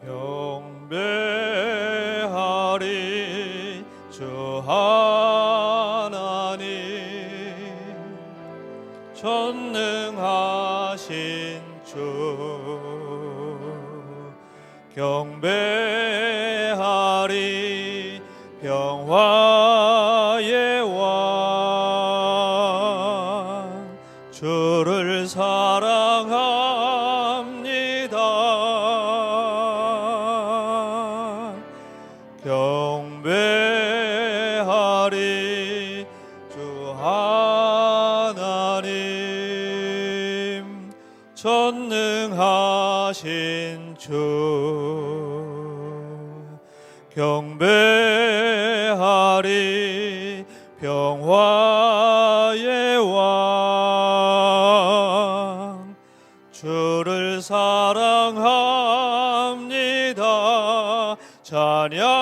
경배하리 주 하나님 전능하신 주 경배하리 평화의 왕 주를 사랑합니다. 경배하리 주 하나님 전능하신 주 경배하리 평화의 왕 주를 사랑합니다. 찬양하세.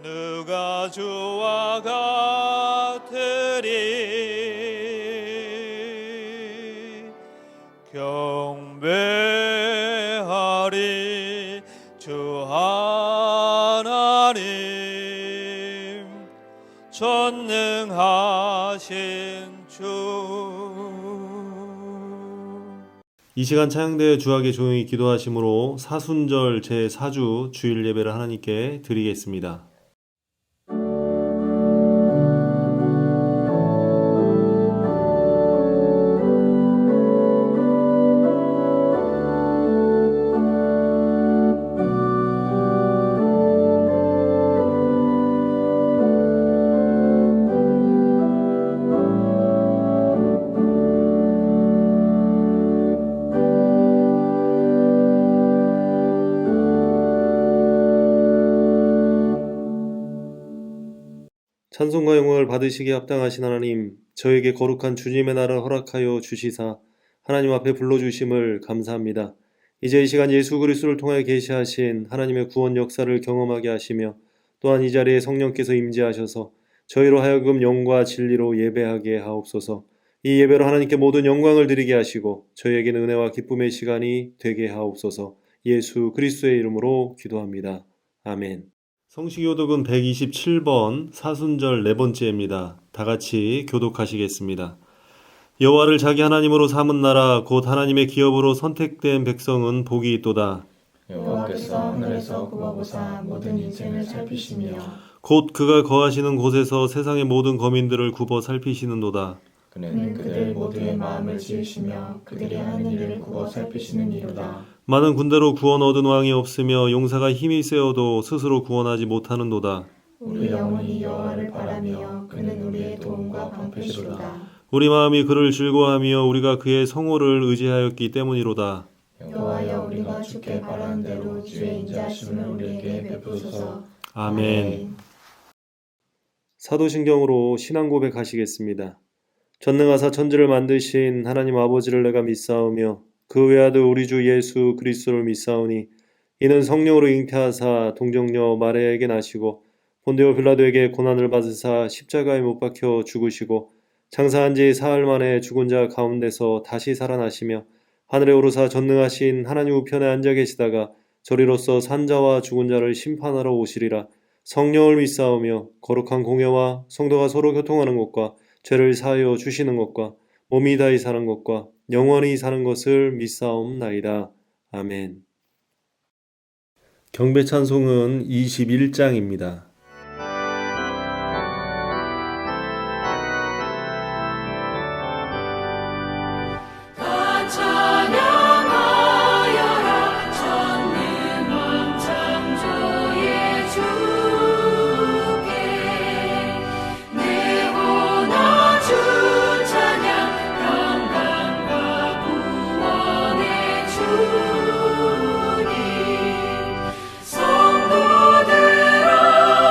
누가 주와 같으리. 경배하리 주 하나님 전능하신 주. 이 시간 찬양대회 주하게 조용히 기도하심으로 사순절 제4주 주일 예배를 하나님께 드리겠습니다. 찬송과 영광을 받으시기에 합당하신 하나님, 저에게 거룩한 주님의 날을 허락하여 주시사 하나님 앞에 불러주심을 감사합니다. 이제 이 시간 예수 그리스도를 통하여 계시하신 하나님의 구원 역사를 경험하게 하시며 또한 이 자리에 성령께서 임재하셔서 저희로 하여금 영과 진리로 예배하게 하옵소서. 이 예배로 하나님께 모든 영광을 드리게 하시고 저희에게는 은혜와 기쁨의 시간이 되게 하옵소서. 예수 그리스도의 이름으로 기도합니다. 아멘. 성시교독은 127번 사순절 네 번째입니다. 다 같이 교독하시겠습니다. 여호와를 자기 하나님으로 삼은 나라 곧 하나님의 기업으로 선택된 백성은 복이 있도다. 여호와께서 하늘에서 굽어보사 모든 인생을 살피시며 곧 그가 거하시는 곳에서 세상의 모든 거민들을 굽어 살피시는도다. 그는 그들 모두의 마음을 지으시며 그들이 하는 일을 굽어 살피시는 이로다. 많은 군대로 구원 얻은 왕이 없으며 용사가 힘이 세어도 스스로 구원하지 못하는도다. 우리 영혼이 여호와를 바라며 그는 우리의 도움과 방패시로다. 우리 마음이 그를 즐거워하며 우리가 그의 성호를 의지하였기 때문이로다. 여호와여 우리가 주께 바라는 대로 주의 인자하심을 우리에게 베푸소서. 아멘. 사도신경으로 신앙 고백하시겠습니다. 전능하사 천지를 만드신 하나님 아버지를 내가 믿사오며 그 외아들 우리 주 예수 그리스도를 믿사오니 이는 성령으로 잉태하사 동정녀 마리아에게 나시고 본디오 빌라도에게 고난을 받으사 십자가에 못 박혀 죽으시고 장사한 지 사흘 만에 죽은 자 가운데서 다시 살아나시며 하늘에 오르사 전능하신 하나님 우편에 앉아 계시다가 저리로서 산자와 죽은 자를 심판하러 오시리라. 성령을 믿사오며 거룩한 공회와 성도가 서로 교통하는 것과 죄를 사하여 주시는 것과 몸이 다히 사는 것과 영원히 사는 것을 믿사옵나이다. 아멘. 경배 찬송은 21장입니다. 성도들아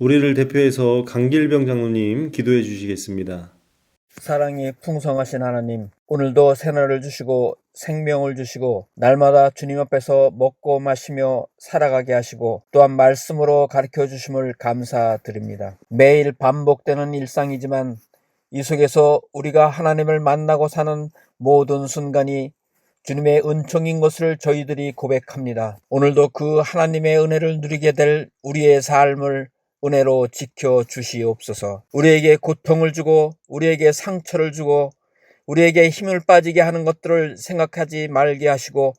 우리를 대표해서 강길병 장로님 기도해 주시겠습니다. 사랑이 풍성하신 하나님, 오늘도 새날을 주시고 생명을 주시고 날마다 주님 앞에서 먹고 마시며 살아가게 하시고 또한 말씀으로 가르쳐 주심을 감사드립니다. 매일 반복되는 일상이지만 이 속에서 우리가 하나님을 만나고 사는 모든 순간이 주님의 은총인 것을 저희들이 고백합니다. 오늘도 그 하나님의 은혜를 누리게 될 우리의 삶을 은혜로 지켜 주시옵소서. 우리에게 고통을 주고 우리에게 상처를 주고 우리에게 힘을 빠지게 하는 것들을 생각하지 말게 하시고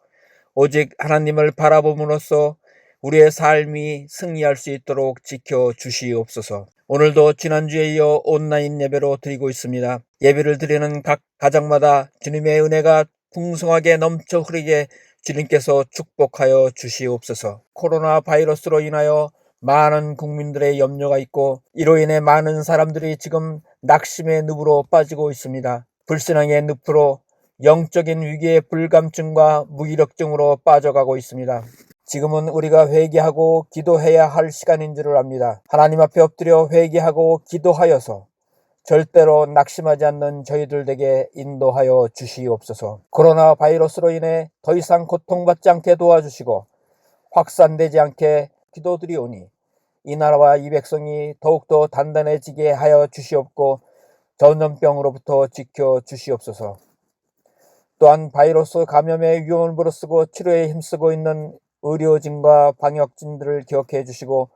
오직 하나님을 바라봄으로써 우리의 삶이 승리할 수 있도록 지켜 주시옵소서. 오늘도 지난주에 이어 온라인 예배로 드리고 있습니다. 예배를 드리는 각 가정마다 주님의 은혜가 풍성하게 넘쳐 흐르게 주님께서 축복하여 주시옵소서. 코로나 바이러스로 인하여 많은 국민들의 염려가 있고 이로 인해 많은 사람들이 지금 낙심의 늪으로 빠지고 있습니다. 불신앙의 늪으로 영적인 위기의 불감증과 무기력증으로 빠져가고 있습니다. 지금은 우리가 회개하고 기도해야 할 시간인 줄을 압니다. 하나님 앞에 엎드려 회개하고 기도하여서 절대로 낙심하지 않는 저희들에게 인도하여 주시옵소서. 코로나 바이러스로 인해 더 이상 고통받지 않게 도와주시고 확산되지 않게 기도드리오니 이 나라와 이 백성이 더욱더 단단해지게 하여 주시옵고 전염병으로부터 지켜 주시옵소서. 또한 바이러스 감염의 위험을 무릅쓰고 치료에 힘쓰고 있는 의료진과 방역진들을 기억해 주시고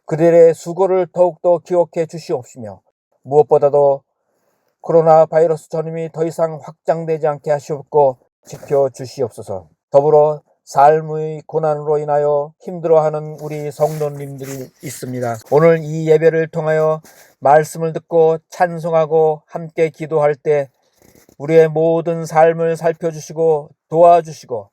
그들의 수고를 더욱더 기억해 주시옵시며 무엇보다도 코로나 바이러스 전염이 더 이상 확장되지 않게 하시옵고 지켜 주시옵소서. 더불어 삶의 고난으로 인하여 힘들어하는 우리 성도님들이 있습니다. 오늘 이 예배를 통하여 말씀을 듣고 찬송하고 함께 기도할 때 우리의 모든 삶을 살펴주시고 도와주시고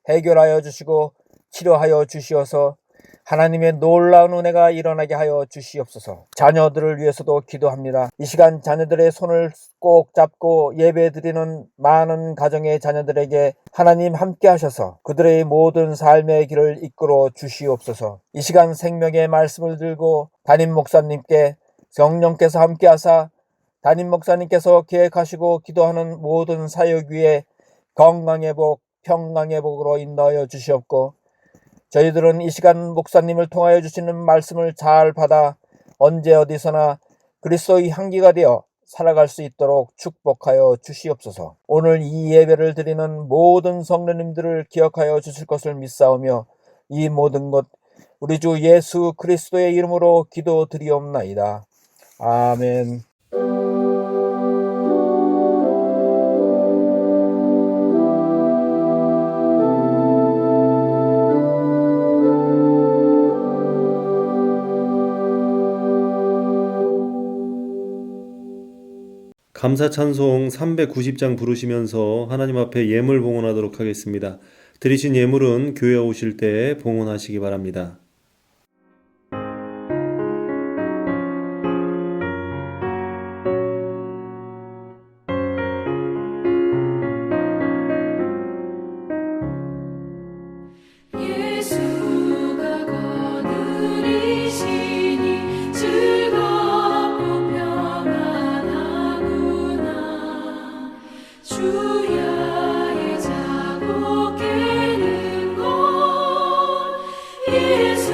해결하여 주시고 치료하여 주시어서 하나님의 놀라운 은혜가 일어나게 하여 주시옵소서. 자녀들을 위해서도 기도합니다. 이 시간 자녀들의 손을 꼭 잡고 예배드리는 많은 가정의 자녀들에게 하나님 함께 하셔서 그들의 모든 삶의 길을 이끌어 주시옵소서. 이 시간 생명의 말씀을 들고 담임 목사님께 성령께서 함께 하사 담임 목사님께서 계획하시고 기도하는 모든 사역 위에 건강의 복, 평강의 복으로 인도하여 주시옵고 저희들은 이 시간 목사님을 통하여 주시는 말씀을 잘 받아 언제 어디서나 그리스도의 향기가 되어 살아갈 수 있도록 축복하여 주시옵소서. 오늘 이 예배를 드리는 모든 성도님들을 기억하여 주실 것을 믿사오며 이 모든 것 우리 주 예수 그리스도의 이름으로 기도드리옵나이다. 아멘. 감사 찬송 390장 부르시면서 하나님 앞에 예물 봉헌하도록 하겠습니다. 드리신 예물은 교회 오실 때 봉헌하시기 바랍니다. 예수가 거느리시니 즐겁고 평안하구나. 주야의 자고 깨는 것 예수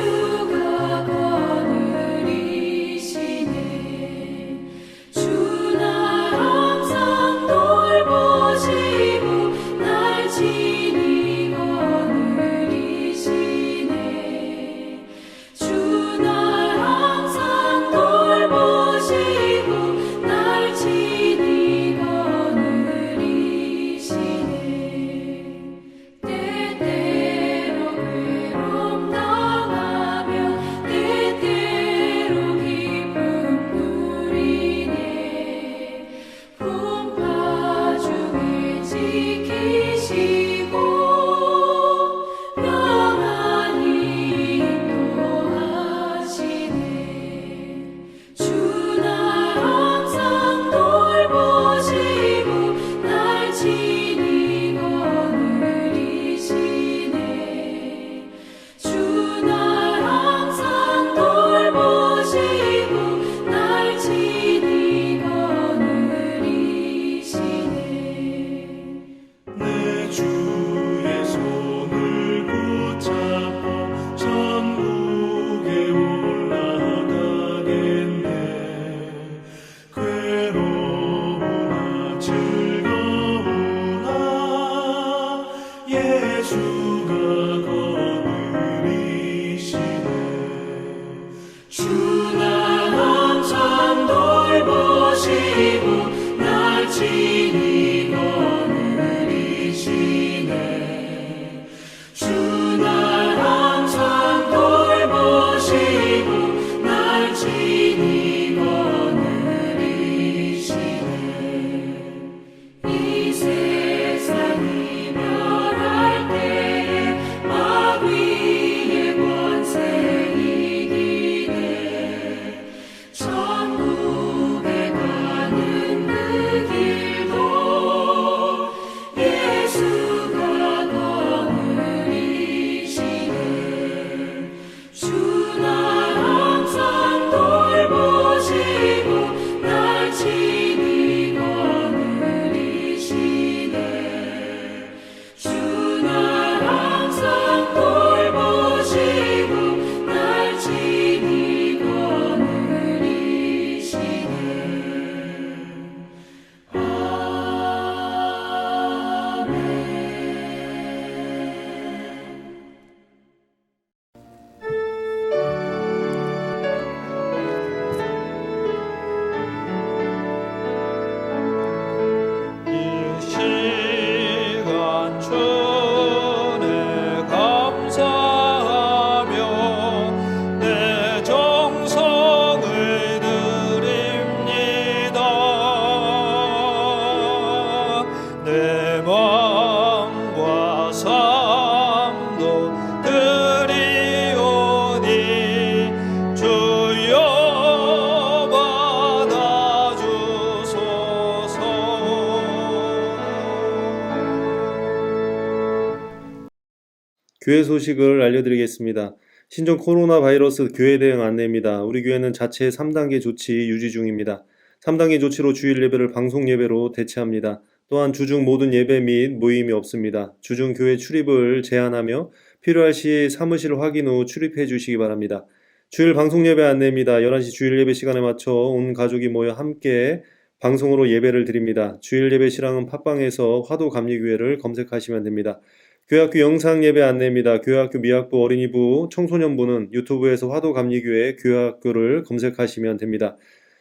교회 소식을 알려드리겠습니다. 신종 코로나 바이러스 교회 대응 안내입니다. 우리 교회는 자체 3단계 조치 유지 중입니다. 3단계 조치로 주일 예배를 방송 예배로 대체합니다. 또한 주중 모든 예배 및 모임이 없습니다. 주중 교회 출입을 제한하며 필요할 시 사무실 확인 후 출입해 주시기 바랍니다. 주일 방송 예배 안내입니다. 11시 주일 예배 시간에 맞춰 온 가족이 모여 함께 방송으로 예배를 드립니다. 주일 예배 실황은 팟빵에서 화도감리교회를 검색하시면 됩니다. 교회학교 영상 예배 안내입니다. 교회학교 미학부 어린이부 청소년부는 유튜브에서 화도감리교회 교회학교를 검색하시면 됩니다.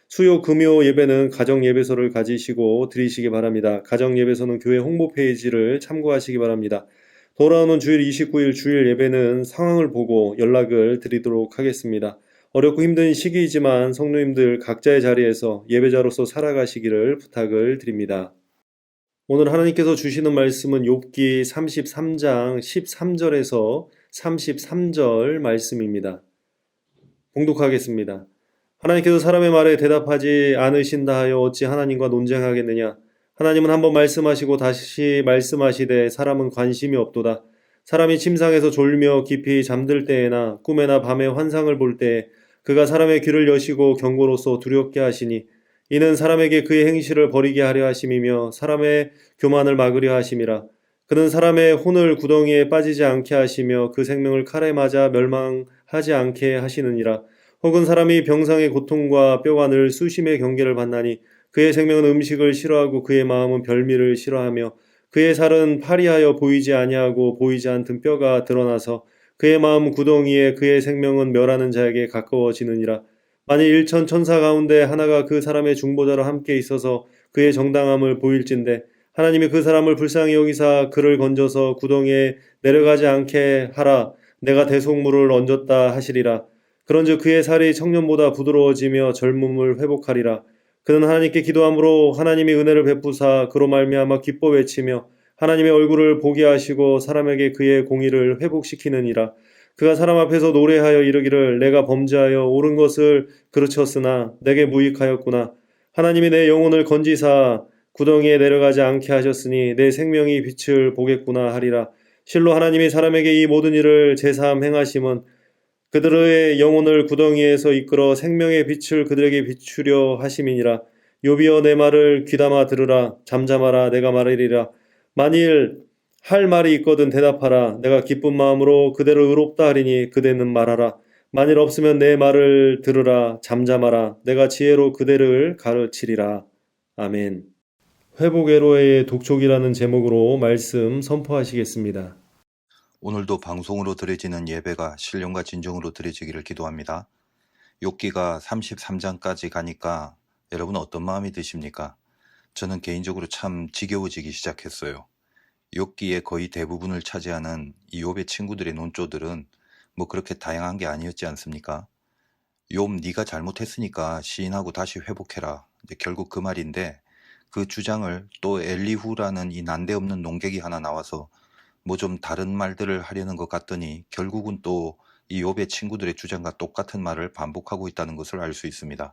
수요 금요 예배는 가정 예배소를 가지시고 드리시기 바랍니다. 가정 예배소는 교회 홍보 페이지를 참고하시기 바랍니다. 돌아오는 주일 29일 주일 예배는 상황을 보고 연락을 드리도록 하겠습니다. 어렵고 힘든 시기이지만 성도님들 각자의 자리에서 예배자로서 살아가시기를 부탁을 드립니다. 오늘 하나님께서 주시는 말씀은 욥기 33장 13절에서 33절 말씀입니다. 봉독하겠습니다. 하나님께서 사람의 말에 대답하지 않으신다 하여 어찌 하나님과 논쟁하겠느냐. 하나님은 한번 말씀하시고 다시 말씀하시되 사람은 관심이 없도다. 사람이 침상에서 졸며 깊이 잠들 때에나 꿈에나 밤에 환상을 볼 때에 그가 사람의 귀를 여시고 경고로서 두렵게 하시니 이는 사람에게 그의 행실을 버리게 하려 하심이며 사람의 교만을 막으려 하심이라. 그는 사람의 혼을 구덩이에 빠지지 않게 하시며 그 생명을 칼에 맞아 멸망하지 않게 하시느니라. 혹은 사람이 병상의 고통과 뼈가 늘 수심의 경계를 받나니 그의 생명은 음식을 싫어하고 그의 마음은 별미를 싫어하며 그의 살은 파리하여 보이지 아니하고 보이지 않던 뼈가 드러나서 그의 마음 구덩이에 그의 생명은 멸하는 자에게 가까워지느니라. 만일 일천 천사 가운데 하나가 그 사람의 중보자로 함께 있어서 그의 정당함을 보일진대 하나님이 그 사람을 불쌍히 여기사 그를 건져서 구덩이에 내려가지 않게 하라. 내가 대속물을 얹었다 하시리라. 그런즉 그의 살이 청년보다 부드러워지며 젊음을 회복하리라. 그는 하나님께 기도함으로 하나님이 은혜를 베푸사 그로 말미암아 기뻐 외치며 하나님의 얼굴을 보게 하시고 사람에게 그의 공의를 회복시키느니라. 그가 사람 앞에서 노래하여 이르기를 내가 범죄하여 옳은 것을 그르쳤으나 내게 무익하였구나. 하나님이 내 영혼을 건지사 구덩이에 내려가지 않게 하셨으니 내 생명이 빛을 보겠구나 하리라. 실로 하나님이 사람에게 이 모든 일을 제사함 행하심은 그들의 영혼을 구덩이에서 이끌어 생명의 빛을 그들에게 비추려 하심이니라. 욥이여 내 말을 귀담아 들으라. 잠잠하라. 내가 말하리라. 만일 할 말이 있거든 대답하라. 내가 기쁜 마음으로 그대로 의롭다 하리니 그대는 말하라. 만일 없으면 내 말을 들으라. 잠잠하라. 내가 지혜로 그대를 가르치리라. 아멘. 회복애로의 독촉이라는 제목으로 말씀 선포하시겠습니다. 오늘도 방송으로 드려지는 예배가 신령과 진정으로 드려지기를 기도합니다. 욥기가 33장까지 가니까 여러분 어떤 마음이 드십니까? 저는 개인적으로 참 지겨워지기 시작했어요. 욥기의 거의 대부분을 차지하는 이 욥의 친구들의 논조들은 뭐 그렇게 다양한 게 아니었지 않습니까? 욥 네가 잘못했으니까 시인하고 다시 회복해라. 결국 그 말인데 그 주장을 또 엘리후라는 이 난데없는 농객이 하나 나와서 뭐 좀 다른 말들을 하려는 것 같더니 결국은 또 이 욥의 친구들의 주장과 똑같은 말을 반복하고 있다는 것을 알 수 있습니다.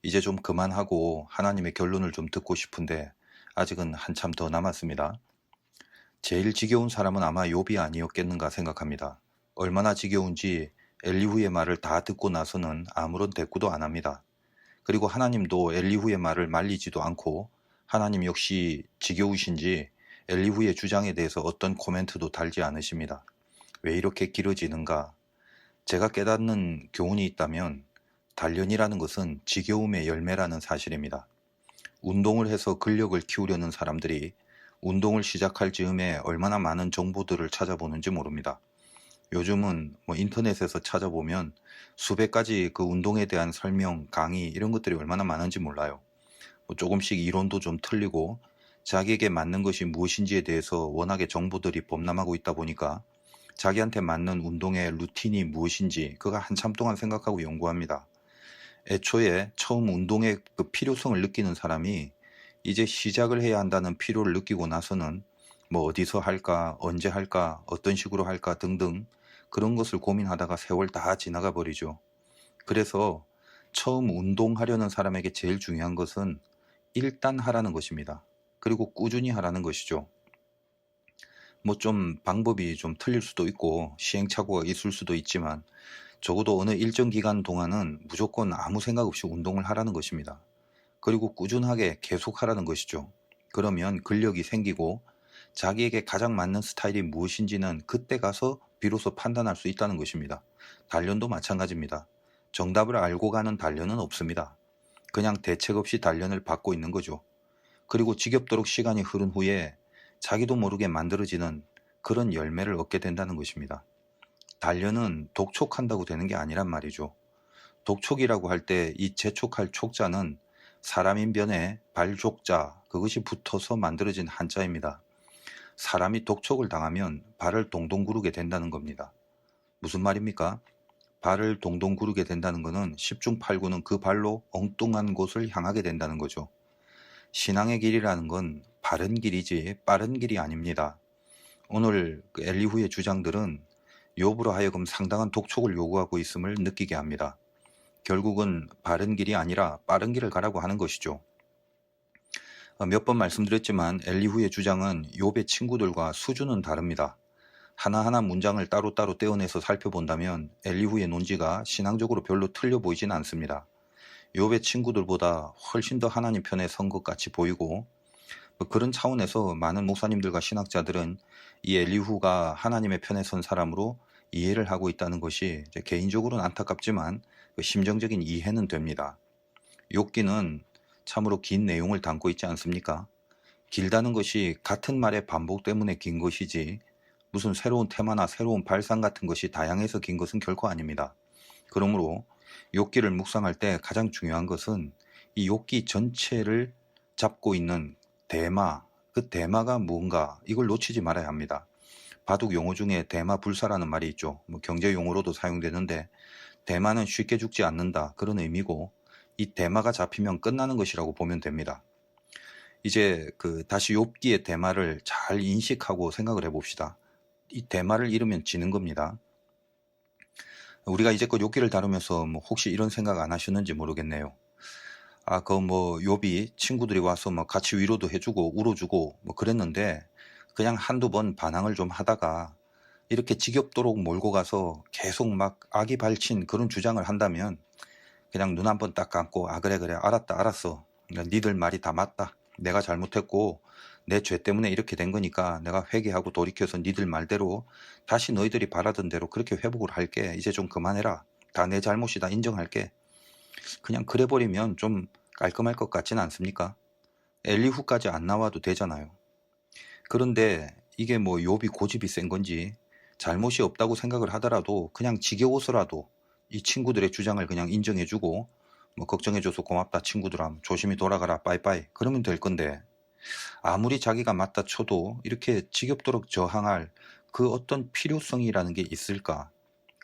이제 좀 그만하고 하나님의 결론을 좀 듣고 싶은데 아직은 한참 더 남았습니다. 제일 지겨운 사람은 아마 욥이 아니었겠는가 생각합니다. 얼마나 지겨운지 엘리후의 말을 다 듣고 나서는 아무런 대꾸도 안 합니다. 그리고 하나님도 엘리후의 말을 말리지도 않고 하나님 역시 지겨우신지 엘리후의 주장에 대해서 어떤 코멘트도 달지 않으십니다. 왜 이렇게 길어지는가? 제가 깨닫는 교훈이 있다면 단련이라는 것은 지겨움의 열매라는 사실입니다. 운동을 해서 근력을 키우려는 사람들이 운동을 시작할 즈음에 얼마나 많은 정보들을 찾아보는지 모릅니다. 요즘은 뭐 인터넷에서 찾아보면 수백 가지 그 운동에 대한 설명, 강의 이런 것들이 얼마나 많은지 몰라요. 뭐 조금씩 이론도 좀 틀리고 자기에게 맞는 것이 무엇인지에 대해서 워낙에 정보들이 범람하고 있다 보니까 자기한테 맞는 운동의 루틴이 무엇인지 그가 한참 동안 생각하고 연구합니다. 애초에 처음 운동의 그 필요성을 느끼는 사람이 이제 시작을 해야 한다는 필요를 느끼고 나서는 뭐 어디서 할까, 언제 할까, 어떤 식으로 할까 등등 그런 것을 고민하다가 세월 다 지나가 버리죠. 그래서 처음 운동하려는 사람에게 제일 중요한 것은 일단 하라는 것입니다. 그리고 꾸준히 하라는 것이죠. 뭐 좀 방법이 좀 틀릴 수도 있고 시행착오가 있을 수도 있지만 적어도 어느 일정 기간 동안은 무조건 아무 생각 없이 운동을 하라는 것입니다. 그리고 꾸준하게 계속 하라는 것이죠. 그러면 근력이 생기고 자기에게 가장 맞는 스타일이 무엇인지는 그때 가서 비로소 판단할 수 있다는 것입니다. 단련도 마찬가지입니다. 정답을 알고 가는 단련은 없습니다. 그냥 대책 없이 단련을 받고 있는 거죠. 그리고 지겹도록 시간이 흐른 후에 자기도 모르게 만들어지는 그런 열매를 얻게 된다는 것입니다. 단련은 독촉한다고 되는 게 아니란 말이죠. 독촉이라고 할 때 이 재촉할 촉자는 사람인 변에 발족자, 그것이 붙어서 만들어진 한자입니다. 사람이 독촉을 당하면 발을 동동 구르게 된다는 겁니다. 무슨 말입니까? 발을 동동 구르게 된다는 것은 10중 8구는 그 발로 엉뚱한 곳을 향하게 된다는 거죠. 신앙의 길이라는 건 바른 길이지 빠른 길이 아닙니다. 오늘 엘리후의 주장들은 욥으로 하여금 상당한 독촉을 요구하고 있음을 느끼게 합니다. 결국은 바른 길이 아니라 빠른 길을 가라고 하는 것이죠. 몇 번 말씀드렸지만 엘리후의 주장은 욥의 친구들과 수준은 다릅니다. 하나하나 문장을 따로따로 떼어내서 살펴본다면 엘리후의 논지가 신앙적으로 별로 틀려 보이진 않습니다. 욥의 친구들보다 훨씬 더 하나님 편에 선 것 같이 보이고 그런 차원에서 많은 목사님들과 신학자들은 이 엘리후가 하나님의 편에 선 사람으로 이해를 하고 있다는 것이 개인적으로는 안타깝지만 심정적인 이해는 됩니다. 욥기는 참으로 긴 내용을 담고 있지 않습니까? 길다는 것이 같은 말의 반복 때문에 긴 것이지 무슨 새로운 테마나 새로운 발상 같은 것이 다양해서 긴 것은 결코 아닙니다. 그러므로 욥기를 묵상할 때 가장 중요한 것은 이 욥기 전체를 잡고 있는 대마, 그 대마가 무언가 이걸 놓치지 말아야 합니다. 바둑 용어 중에 대마 불사라는 말이 있죠. 경제 용어로도 사용되는데 대마는 쉽게 죽지 않는다 그런 의미고 이 대마가 잡히면 끝나는 것이라고 보면 됩니다. 이제 다시 욥기의 대마를 잘 인식하고 생각을 해봅시다. 이 대마를 잃으면 지는 겁니다. 우리가 이제껏 욥기를 다루면서 혹시 이런 생각 안 하셨는지 모르겠네요. 욥이 친구들이 와서 같이 위로도 해주고 울어주고 그랬는데 그냥 한두 번 반항을 좀 하다가 이렇게 지겹도록 몰고 가서 계속 막 악이 발친 그런 주장을 한다면 그냥 눈 한번 딱 감고 그래 알았다 알았어. 니들 말이 다 맞다. 내가 잘못했고 내 죄 때문에 이렇게 된 거니까 내가 회개하고 돌이켜서 니들 말대로 다시 너희들이 바라던 대로 그렇게 회복을 할게. 이제 좀 그만해라. 다 내 잘못이다. 인정할게. 그냥 그래 버리면 좀 깔끔할 것 같지는 않습니까? 엘리후까지 안 나와도 되잖아요. 그런데 이게 욥이 고집이 센 건지 잘못이 없다고 생각을 하더라도 그냥 지겨워서라도 이 친구들의 주장을 그냥 인정해주고 걱정해줘서 고맙다 친구들아 조심히 돌아가라 빠이빠이 그러면 될 건데 아무리 자기가 맞다 쳐도 이렇게 지겹도록 저항할 그 어떤 필요성이라는 게 있을까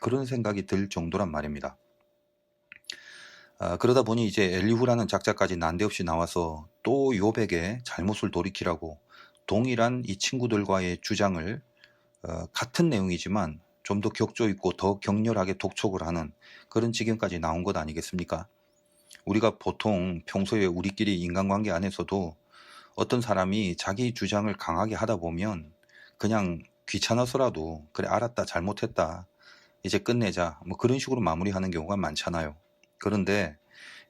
그런 생각이 들 정도란 말입니다. 그러다 보니 이제 엘리후라는 작자까지 난데없이 나와서 또 욥에게 잘못을 돌이키라고 동일한 이 친구들과의 주장을 같은 내용이지만 좀 더 격조 있고 더 격렬하게 독촉을 하는 그런 지경까지 나온 것 아니겠습니까? 우리가 보통 평소에 우리끼리 인간관계 안에서도 어떤 사람이 자기 주장을 강하게 하다 보면 그냥 귀찮아서라도 그래 알았다 잘못했다 이제 끝내자 그런 식으로 마무리하는 경우가 많잖아요. 그런데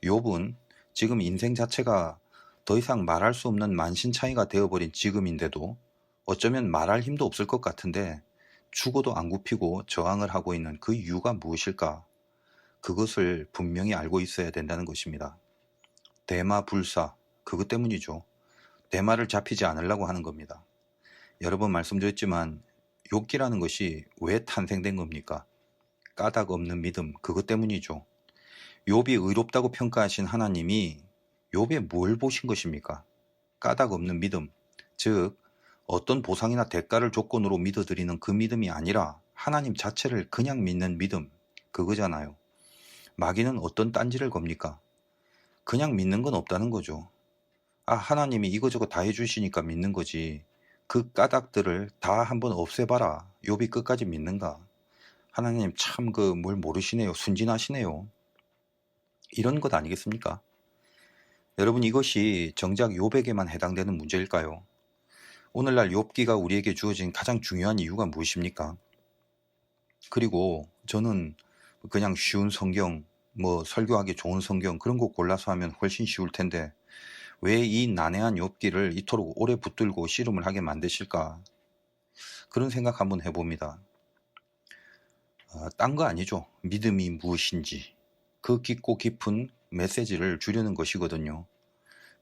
욥은 지금 인생 자체가 더 이상 말할 수 없는 만신창이가 되어버린 지금인데도 어쩌면 말할 힘도 없을 것 같은데 죽어도 안 굽히고 저항을 하고 있는 그 이유가 무엇일까? 그것을 분명히 알고 있어야 된다는 것입니다. 대마 불사, 그것 때문이죠. 대마를 잡히지 않으려고 하는 겁니다. 여러 번 말씀드렸지만 욥기라는 것이 왜 탄생된 겁니까? 까닭 없는 믿음, 그것 때문이죠. 욥이 의롭다고 평가하신 하나님이 욥에 뭘 보신 것입니까? 까닭 없는 믿음, 즉 어떤 보상이나 대가를 조건으로 믿어드리는 그 믿음이 아니라 하나님 자체를 그냥 믿는 믿음, 그거잖아요. 마귀는 어떤 딴지를 겁니까? 그냥 믿는 건 없다는 거죠. 하나님이 이거저거 다 해주시니까 믿는 거지. 그 까닭들을 다 한번 없애봐라. 욥이 끝까지 믿는가? 하나님 참 뭘 모르시네요. 순진하시네요. 이런 것 아니겠습니까? 여러분 이것이 정작 욥에게만 해당되는 문제일까요? 오늘날 욥기가 우리에게 주어진 가장 중요한 이유가 무엇입니까? 그리고 저는 그냥 쉬운 성경, 설교하기 좋은 성경 그런 거 골라서 하면 훨씬 쉬울 텐데 왜 이 난해한 욥기를 이토록 오래 붙들고 씨름을 하게 만드실까? 그런 생각 한번 해봅니다. 딴 거 아니죠. 믿음이 무엇인지 그 깊고 깊은 메시지를 주려는 것이거든요.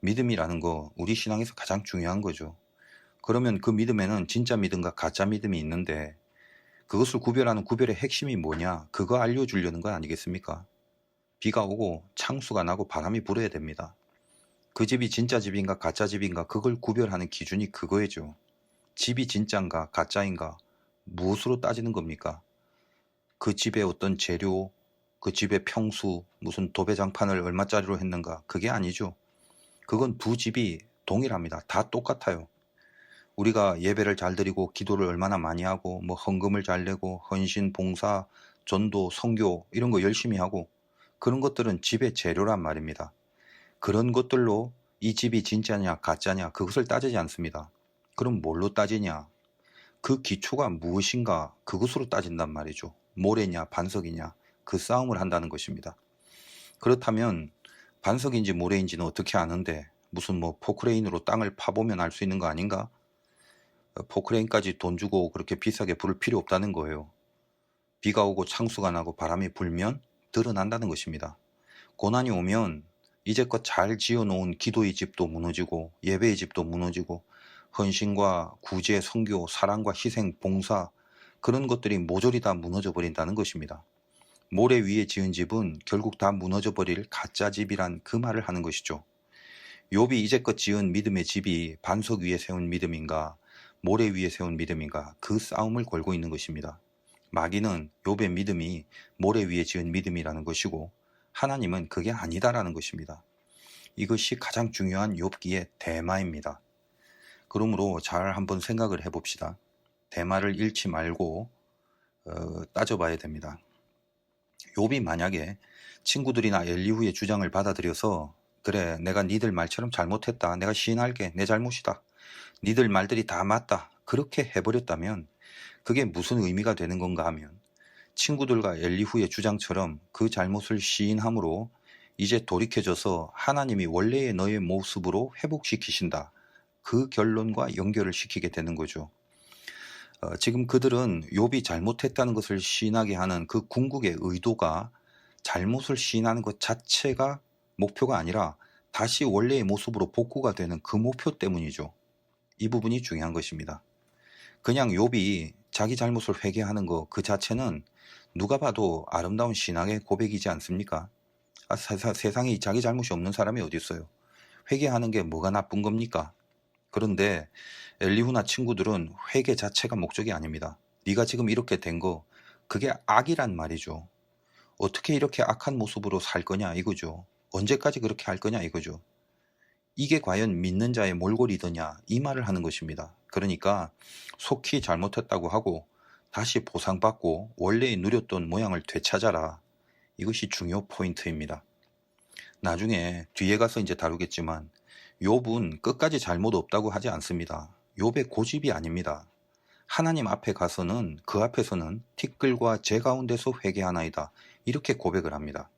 믿음이라는 거 우리 신앙에서 가장 중요한 거죠. 그러면 그 믿음에는 진짜 믿음과 가짜 믿음이 있는데 그것을 구별하는 구별의 핵심이 뭐냐? 그거 알려주려는 거 아니겠습니까? 비가 오고 창수가 나고 바람이 불어야 됩니다. 그 집이 진짜 집인가 가짜 집인가 그걸 구별하는 기준이 그거죠. 집이 진짜인가 가짜인가 무엇으로 따지는 겁니까? 그 집의 어떤 재료, 그 집의 평수, 무슨 도배장판을 얼마짜리로 했는가 그게 아니죠. 그건 두 집이 동일합니다. 다 똑같아요. 우리가 예배를 잘 드리고 기도를 얼마나 많이 하고 헌금을 잘 내고 헌신, 봉사, 전도, 선교 이런 거 열심히 하고 그런 것들은 집의 재료란 말입니다. 그런 것들로 이 집이 진짜냐 가짜냐 그것을 따지지 않습니다. 그럼 뭘로 따지냐? 그 기초가 무엇인가 그것으로 따진단 말이죠. 모래냐 반석이냐 그 싸움을 한다는 것입니다. 그렇다면 반석인지 모래인지는 어떻게 아는데 무슨 포크레인으로 땅을 파보면 알 수 있는 거 아닌가? 포크레인까지 돈 주고 그렇게 비싸게 부를 필요 없다는 거예요. 비가 오고 창수가 나고 바람이 불면 드러난다는 것입니다. 고난이 오면 이제껏 잘 지어놓은 기도의 집도 무너지고 예배의 집도 무너지고 헌신과 구제, 선교, 사랑과 희생, 봉사 그런 것들이 모조리 다 무너져 버린다는 것입니다. 모래 위에 지은 집은 결국 다 무너져 버릴 가짜 집이란 그 말을 하는 것이죠. 욥이 이제껏 지은 믿음의 집이 반석 위에 세운 믿음인가 모래 위에 세운 믿음인가 그 싸움을 걸고 있는 것입니다. 마귀는 욥의 믿음이 모래 위에 지은 믿음이라는 것이고 하나님은 그게 아니다라는 것입니다. 이것이 가장 중요한 욥기의 대마입니다. 그러므로 잘 한번 생각을 해봅시다. 대마를 잃지 말고 따져봐야 됩니다. 욥이 만약에 친구들이나 엘리후의 주장을 받아들여서 그래 내가 니들 말처럼 잘못했다. 내가 시인할게. 내 잘못이다. 니들 말들이 다 맞다. 그렇게 해버렸다면 그게 무슨 의미가 되는 건가 하면 친구들과 엘리후의 주장처럼 그 잘못을 시인함으로 이제 돌이켜져서 하나님이 원래의 너의 모습으로 회복시키신다. 그 결론과 연결을 시키게 되는 거죠. 지금 그들은 욥이 잘못했다는 것을 시인하게 하는 그 궁극의 의도가 잘못을 시인하는 것 자체가 목표가 아니라 다시 원래의 모습으로 복구가 되는 그 목표 때문이죠. 이 부분이 중요한 것입니다. 그냥 욥이 자기 잘못을 회개하는 것 그 자체는 누가 봐도 아름다운 신앙의 고백이지 않습니까? 세상에 자기 잘못이 없는 사람이 어디 있어요? 회개하는 게 뭐가 나쁜 겁니까? 그런데 엘리후나 친구들은 회개 자체가 목적이 아닙니다. 네가 지금 이렇게 된 거 그게 악이란 말이죠. 어떻게 이렇게 악한 모습으로 살 거냐 이거죠. 언제까지 그렇게 할 거냐 이거죠. 이게 과연 믿는 자의 몰골이더냐 이 말을 하는 것입니다. 그러니까 속히 잘못했다고 하고 다시 보상받고 원래 누렸던 모양을 되찾아라. 이것이 중요 포인트입니다. 나중에 뒤에 가서 이제 다루겠지만 욥은 끝까지 잘못 없다고 하지 않습니다. 욥의 고집이 아닙니다. 하나님 앞에 가서는 그 앞에서는 티끌과 재 가운데서 회개하나이다. 이렇게 고백을 합니다.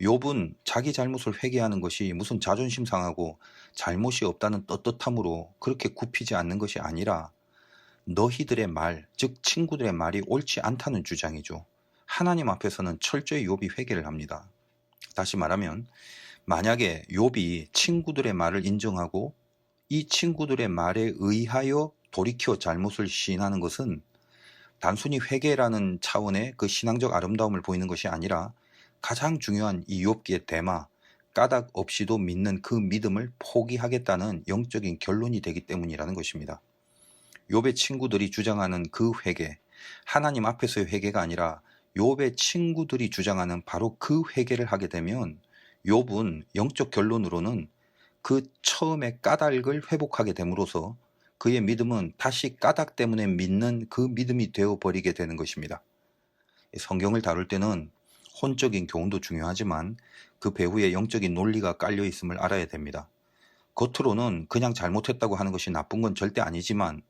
욥은 자기 잘못을 회개하는 것이 무슨 자존심 상하고 잘못이 없다는 떳떳함으로 그렇게 굽히지 않는 것이 아니라 너희들의 말, 즉 친구들의 말이 옳지 않다는 주장이죠. 하나님 앞에서는 철저히 욥이 회개를 합니다. 다시 말하면 만약에 욥이 친구들의 말을 인정하고 이 친구들의 말에 의하여 돌이켜 잘못을 시인하는 것은 단순히 회개라는 차원의 그 신앙적 아름다움을 보이는 것이 아니라 가장 중요한 이 욥기의 대마, 까닭 없이도 믿는 그 믿음을 포기하겠다는 영적인 결론이 되기 때문이라는 것입니다. 욥의 친구들이 주장하는 그 회개, 하나님 앞에서의 회개가 아니라 욥의 친구들이 주장하는 바로 그 회개를 하게 되면 욥은 영적 결론으로는 그 처음의 까닭을 회복하게 됨으로써 그의 믿음은 다시 까닭 때문에 믿는 그 믿음이 되어버리게 되는 것입니다. 성경을 다룰 때는 혼적인 교훈도 중요하지만 그 배후에 영적인 논리가 깔려 있음을 알아야 됩니다. 겉으로는 그냥 잘못했다고 하는 것이 나쁜 건 절대 아니지만